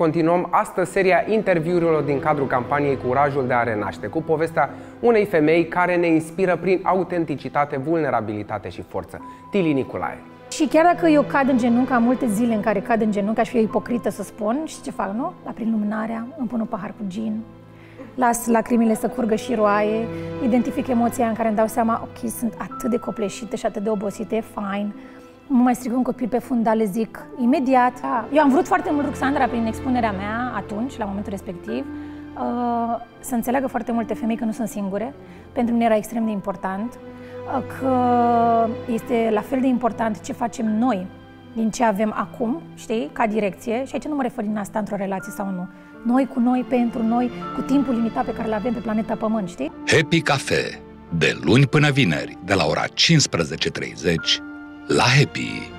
Continuăm astăzi seria interviurilor din cadrul campaniei Curajul de a renaște, cu povestea unei femei care ne inspiră prin autenticitate, vulnerabilitate și forță. Tili Nicolae. Și chiar dacă eu cad în genunchi, am multe zile în care cad în genunchi, aș fi ipocrită să spun, și ce fac, nu? La prin luminarea, îmi pun un pahar cu gin, las lacrimile să curgă și roaie, identific emoția în care îmi dau seama, ok, sunt atât de copleșită și atât de obosită, e fine. Nu mai strigă un copil pe fundal, le zic imediat. Eu am vrut foarte mult, Ruxandra, prin expunerea mea atunci, la momentul respectiv, să înțeleagă foarte multe femei că nu sunt singure. Pentru mine era extrem de important, că este la fel de important ce facem noi din ce avem acum, știi, ca direcție. Și aici nu mă refer din asta într-o relație sau nu. Noi cu noi, pentru noi, cu timpul limitat pe care îl avem pe planeta Pământ, știi? Happy Cafe, de luni până vineri, de la ora 15:30, la Happy.